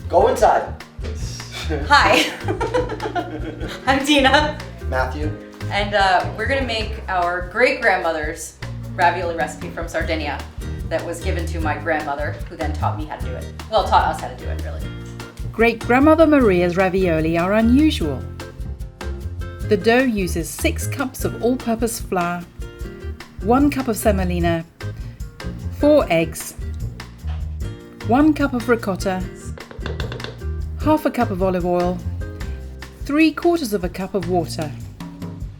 Go inside. Hi, I'm Dina, Matthew. and we're gonna make our great-grandmother's ravioli recipe from Sardinia that was given to my grandmother, who then taught me how to do it. Well, taught us how to do it, really. Great-grandmother Maria's ravioli are unusual. The dough uses 6 cups of all-purpose flour, 1 cup of semolina, 4 eggs, 1 cup of ricotta, half a cup of olive oil, 3/4 of a cup of water.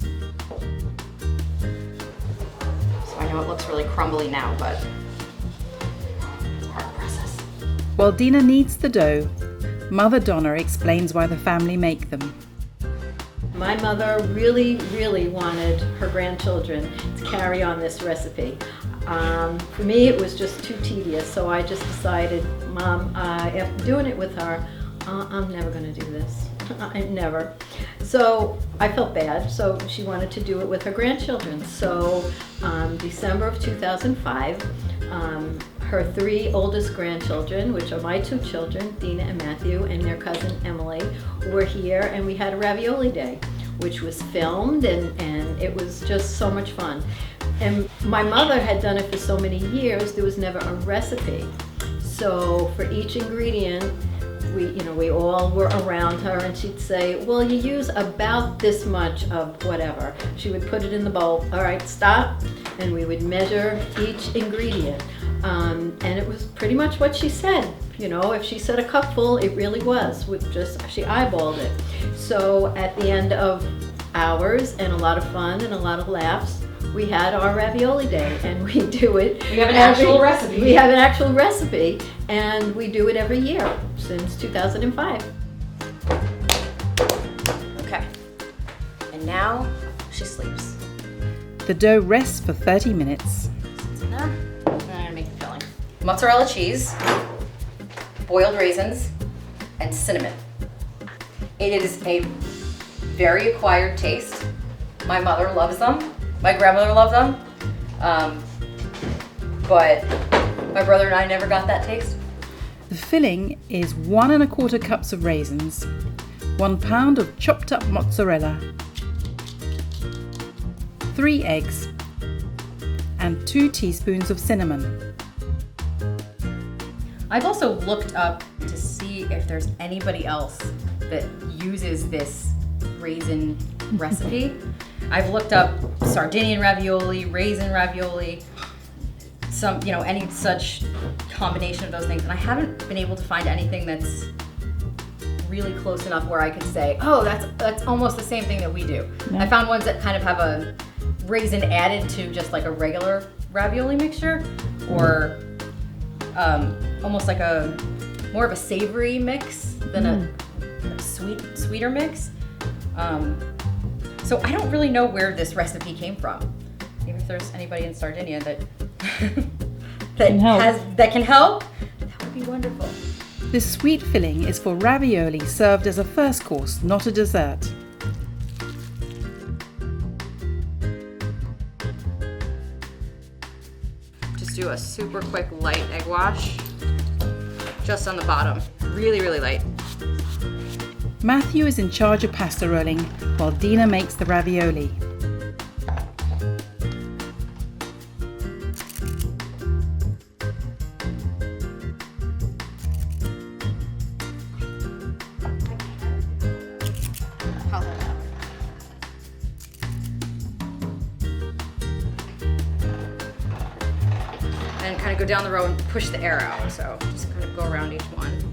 So I know it looks really crumbly now, but it's part of the process. While Dina kneads the dough, Mother Donna explains why the family make them. My mother really wanted her grandchildren to carry on this recipe. For me, it was just too tedious, so I just decided, Mom, after doing it with her, I'm never going to do this. Never. So I felt bad, so she wanted to do it with her grandchildren. So December of 2005, her 3 oldest grandchildren, which are my 2 children, Dina and Matthew, and their cousin Emily, were here, and we had a ravioli day, which was filmed, and it was just so much fun. And my mother had done it for so many years, there was never a recipe. So for each ingredient, we all were around her, and she'd say, well, you use about this much of whatever. She would put it in the bowl. All right, stop. And we would measure each ingredient. And it was pretty much what she said. If she said a cupful, it really was. She eyeballed it. So at the end of hours and a lot of fun and a lot of laughs, we had our ravioli day, and we do it. We have an actual recipe. We have an actual recipe, and we do it every year since 2005. Okay, and now she sleeps. The dough rests for 30 minutes. Now, I'm gonna make the filling. Mozzarella cheese, boiled raisins, and cinnamon. It is a very acquired taste. My mother loves them. My grandmother loved them, but my brother and I never got that taste. The filling is 1 1/4 cups of raisins, 1 pound of chopped up mozzarella, 3 eggs, and 2 teaspoons of cinnamon. I've also looked up to see if there's anybody else that uses this raisin recipe. I've looked up Sardinian ravioli, raisin ravioli, any such combination of those things, and I haven't been able to find anything that's really close enough where I could say, oh, that's almost the same thing that we do. Yeah. I found ones that kind of have a raisin added to just like a regular ravioli mixture, or almost like more of a savory mix than a sweeter mix. So I don't really know where this recipe came from. Maybe if there's anybody in Sardinia that can help, that would be wonderful. This sweet filling is for ravioli served as a first course, not a dessert. Just do a super quick light egg wash, just on the bottom. Really, really light. Matthew is in charge of pasta rolling while Dina makes the ravioli. And kind of go down the row and push the air out. So just kind of go around each one.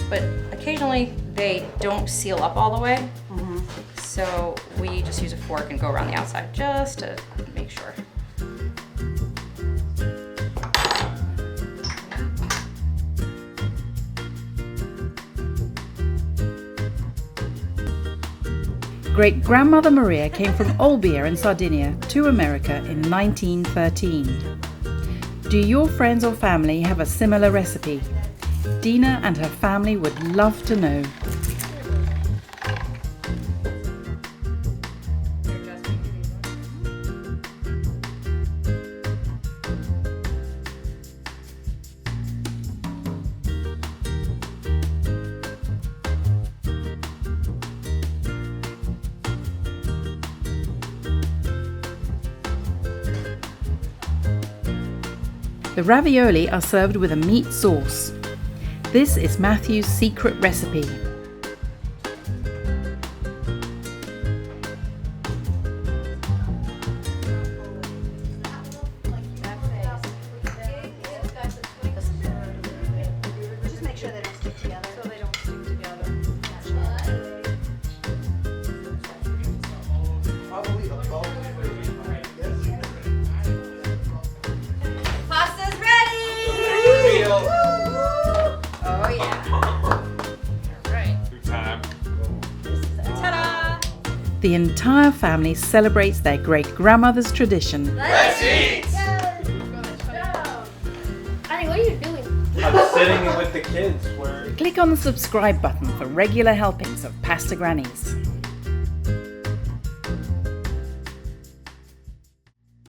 But occasionally they don't seal up all the way. So we just use a fork and go around the outside just to make sure. Great-grandmother Maria came from Olbia in Sardinia to America in 1913. Do your friends or family have a similar recipe? Dina and her family would love to know. The ravioli are served with a meat sauce. This is Matthew's secret recipe. Just make sure they don't stick together. So they don't stick together. Pasta's ready! Oh yeah. Alright. Ta-da! The entire family celebrates their great-grandmother's tradition. Let's eat! Honey, what are you doing? I'm sitting with the kids. Click on the subscribe button for regular helpings of Pasta Grannies.